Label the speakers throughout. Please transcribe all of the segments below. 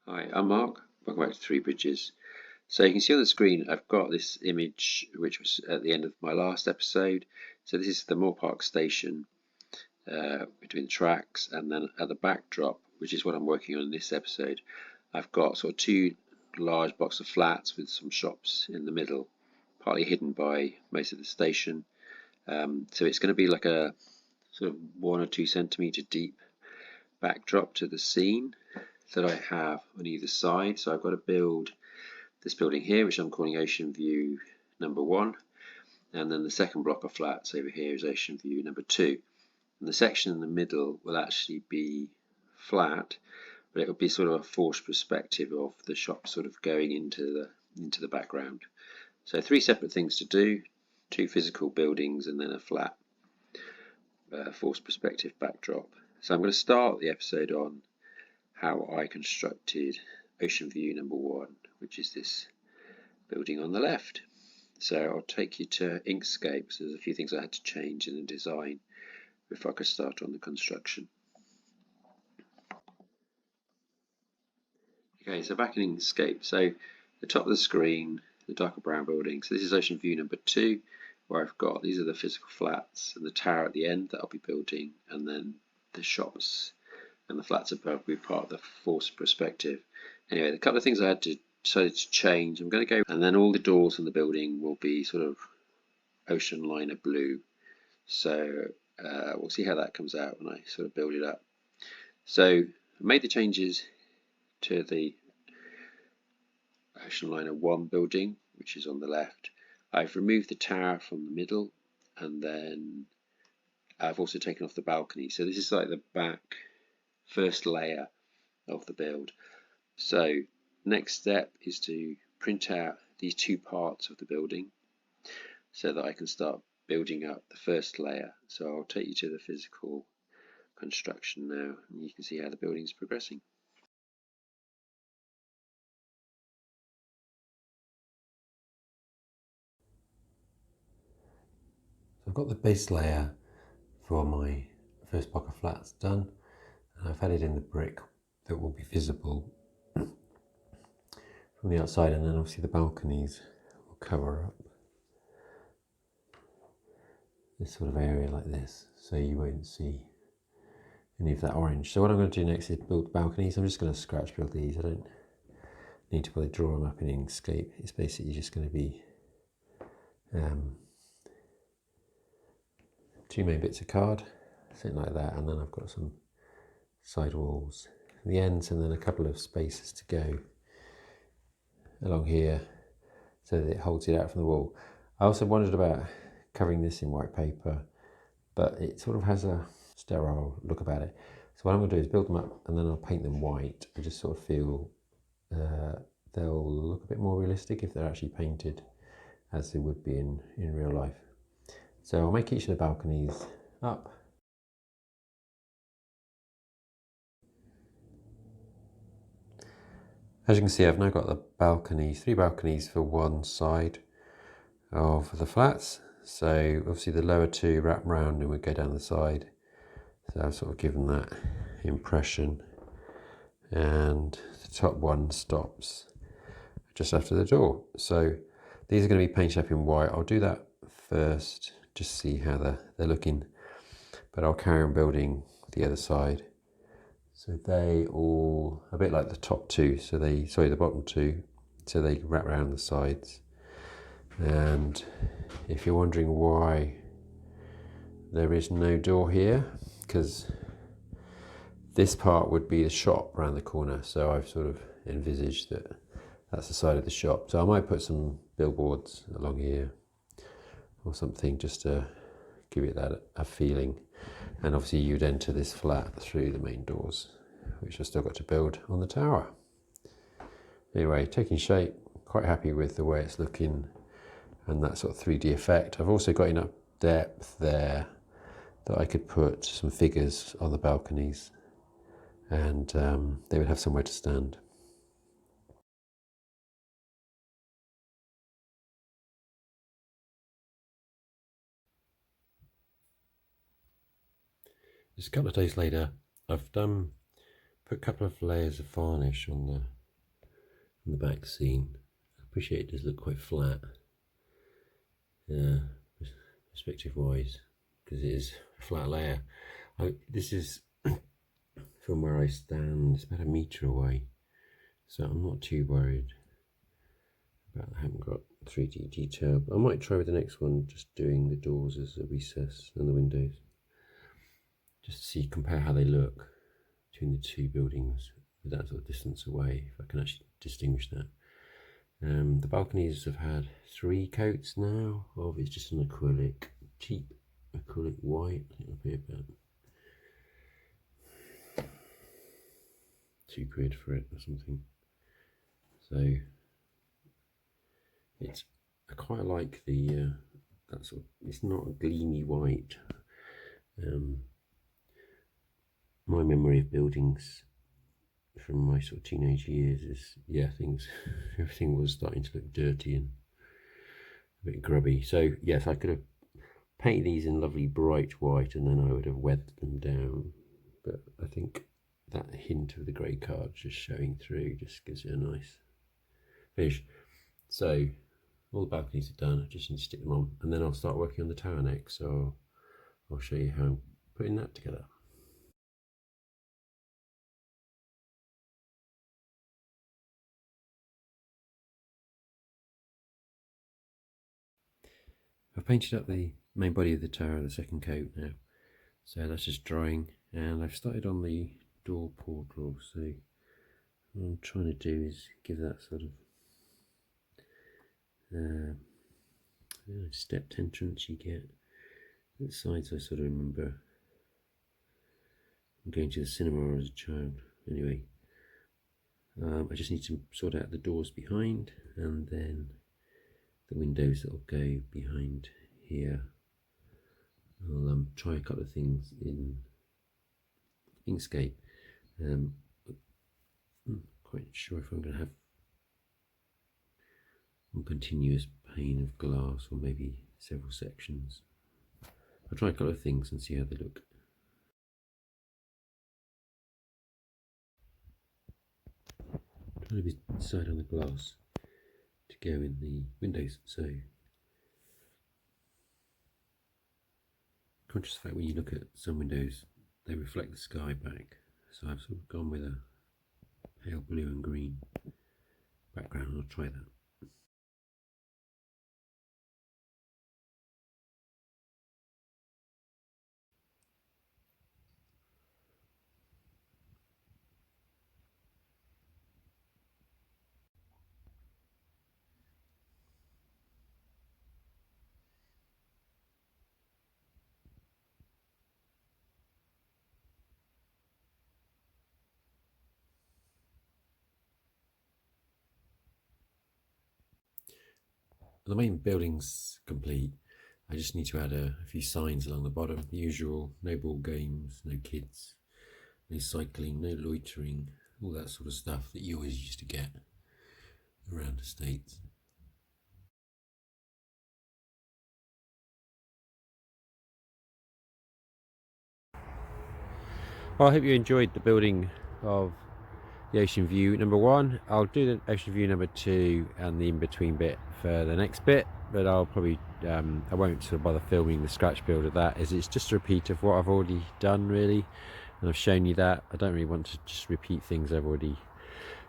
Speaker 1: Hi, I'm Mark. Welcome back to Three Bridges. So you can see on the screen I've got this image which was at the end of my last episode. So this is the Moor Park Station between the tracks, and then at the backdrop, which is what I'm working on in this episode, I've got sort of two large blocks of flats with some shops in the middle, partly hidden by most of the station. So it's going to be like a sort of 1 or 2 centimetre deep backdrop to the scene that I have on either side. So I've got to build this building here, which I'm calling Ocean View number 1, and then the second block of flats over here is Ocean View number 2. And the section in the middle will actually be flat, but it will be sort of a forced perspective of the shop sort of going into the background. So 3 separate things to do: 2 physical buildings and then a flat forced perspective backdrop. So I'm going to start the episode on how I constructed Ocean View number 1, which is this building on the left. So I'll take you to Inkscape, so there's a few things I had to change in the design before I could start on the construction. Okay, so back in Inkscape, so the top of the screen, the darker brown building, so this is Ocean View number 2, where I've got, these are the physical flats, and the tower at the end that I'll be building, and then the shops and the flats above will be part of the forced perspective. Anyway, a couple of things I had to decided to change. I'm going to go, and then all the doors in the building will be sort of ocean liner blue. So we'll see how that comes out when I sort of build it up. So I made the changes to the ocean liner 1 building, which is on the left. I've removed the tower from the middle, and then I've also taken off the balcony. So this is like the back first layer of the build. So next step is to print out these 2 parts of the building so that I can start building up the first layer. So I'll take you to the physical construction now, and you can see how the building is progressing.
Speaker 2: So I've got the base layer for my first block of flats done, and I've added in the brick that will be visible from the outside, and then obviously the balconies will cover up this sort of area like this, so you won't see any of that orange. So what I'm going to do next is build the balconies. I'm just going to scratch build these. I don't need to really draw them up in Inkscape. It's basically just going to be 2 main bits of card, something like that, and then I've got some side walls at the ends, and then a couple of spaces to go along here so that it holds it out from the wall. I also wondered about covering this in white paper, but it sort of has a sterile look about it. So what I'm going to do is build them up, and then I'll paint them white. I just sort of feel they'll look a bit more realistic if they're actually painted as they would be in real life. So I'll make each of the balconies up. As you can see, I've now got the balconies, 3 balconies for one side of the flats. So obviously the lower 2 wrap round and we go down the side. So I've sort of given that impression. And the top one stops just after the door. So these are going to be painted up in white. I'll do that first, just see how they're looking. But I'll carry on building the other side. So they all, a bit like the top 2, so the bottom 2, so they wrap around the sides. And if you're wondering why there is no door here, because this part would be the shop around the corner, so I've sort of envisaged that that's the side of the shop. So I might put some billboards along here or something just to give it that a feeling. And obviously you'd enter this flat through the main doors, which I've still got to build on the tower. Anyway, taking shape, quite happy with the way it's looking and that sort of 3D effect. I've also got enough depth there that I could put some figures on the balconies, and they would have somewhere to stand. Just a couple of days later, I've put put a couple of layers of varnish on the back scene. I appreciate it does look quite flat, perspective wise, because it is a flat layer. This is from where I stand, it's about a metre away, so I'm not too worried about I haven't got 3D detail. But I might try with the next one, just doing the doors as a recess and the windows, just to see, compare how they look between the two buildings with that sort of distance away, if I can actually distinguish that. The balconies have had 3 coats now of, it's just an acrylic, cheap acrylic white. I think it'll be about £2 for it or something. So it's, I quite like the that sort of, it's not a gleamy white. My memory of buildings from my sort of teenage years is, yeah, everything was starting to look dirty and a bit grubby. So yes, I could have painted these in lovely bright white and then I would have weathered them down, but I think that hint of the grey card just showing through just gives it a nice finish. So all the balconies are done, I just need to stick them on, and then I'll start working on the tower next, so I'll show you how I'm putting that together. I've painted up the main body of the tower, the second coat now, so that's just drying, and I've started on the door portal. So what I'm trying to do is give that sort of stepped entrance you get. The sides I sort of remember going to the cinema as a child. Anyway, I just need to sort out the doors behind, and then the windows that will go behind here. I'll try a couple of things in Inkscape. I'm quite sure if I'm going to have one continuous pane of glass or maybe several sections. I'll try a couple of things and see how they look. Trying to decide on the glass to go in the windows, so conscious of the fact when you look at some windows they reflect the sky back, so I've sort of gone with a pale blue and green background, and I'll try that. The main building's complete. I just need to add a few signs along the bottom. The usual, no ball games, no kids, no cycling, no loitering, all that sort of stuff that you always used to get around the States. Well, I hope you enjoyed the building of the ocean view number 1. I'll do the ocean view number 2 and the in-between bit for the next bit, but I'll probably I won't sort of bother filming the scratch build of that, as it's just a repeat of what I've already done really, and I've shown you that. I don't really want to just repeat things I've already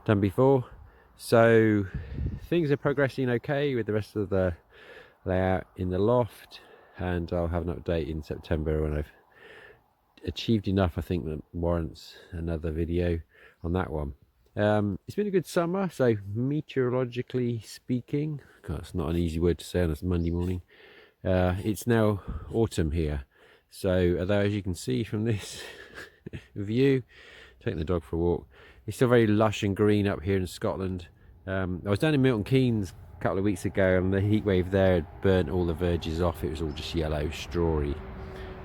Speaker 2: done before. So things are progressing okay with the rest of the layout in the loft, and I'll have an update in September when I've achieved enough, I think, that warrants another video on that one. It's been a good summer, so meteorologically speaking, God, it's not an easy word to say on a Monday morning, it's now autumn here. So although, as you can see from this view, taking the dog for a walk, it's still very lush and green up here in Scotland. I was down in Milton Keynes a couple of weeks ago, and the heat wave there had burnt all the verges off. It was all just yellow, strawy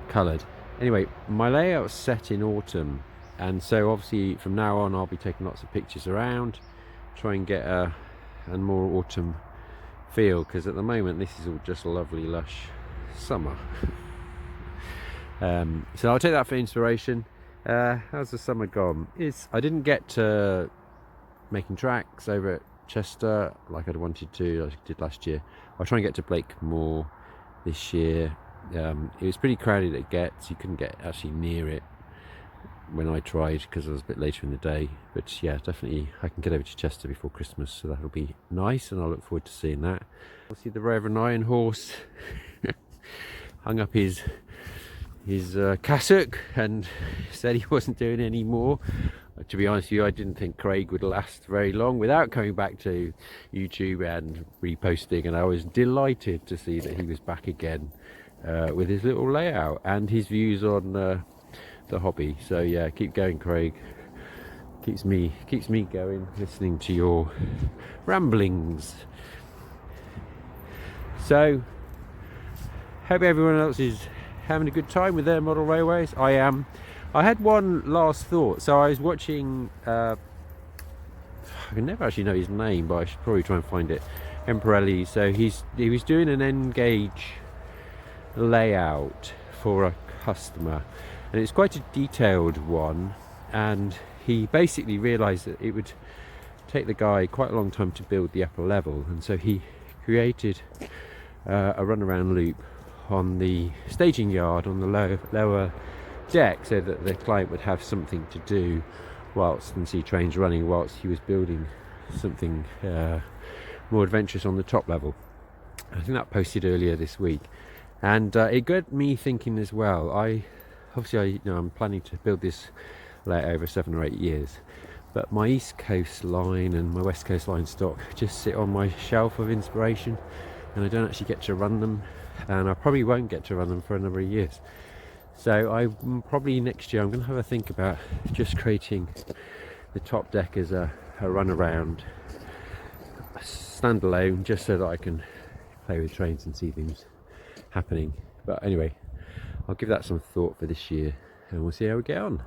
Speaker 2: coloured. Anyway, my layout's set in autumn, and so obviously from now on I'll be taking lots of pictures around, try and get a more autumn feel, because at the moment this is all just lovely lush summer. So I'll take that for inspiration. How's the summer gone? I didn't get to making tracks over at Chester like I'd wanted to, like I did last year. I'll try and get to Blakemore this year. It was pretty crowded at Getz. You couldn't get actually near it when I tried because I was a bit later in the day. But yeah, definitely I can get over to Chester before Christmas, so that'll be nice, and I look forward to seeing that. I'll see the Reverend Iron Horse hung up his cassock and said he wasn't doing any more. To be honest with you, I didn't think Craig would last very long without coming back to YouTube and reposting, and I was delighted to see that he was back again with his little layout and his views on the hobby. So yeah, keep going, Craig. Keeps me going, listening to your ramblings. So hope everyone else is having a good time with their model railways. I am. I had one last thought. So I was watching, I can never actually know his name, but I should probably try and find it. Emperelli. So he was doing an N-gauge layout for a customer, and it's quite a detailed one, and he basically realized that it would take the guy quite a long time to build the upper level, and so he created a runaround loop on the staging yard on the lower deck, so that the client would have something to do whilst and see trains running whilst he was building something more adventurous on the top level. I think that posted earlier this week, and it got me thinking as well. I'm planning to build this layout over 7 or 8 years, but my East Coast line and my West Coast line stock just sit on my shelf of inspiration, and I don't actually get to run them, and I probably won't get to run them for a number of years. So probably next year I'm going to have a think about just creating the top deck as a runaround standalone, just so that I can play with trains and see things happening. But anyway, I'll give that some thought for this year, and we'll see how we get on.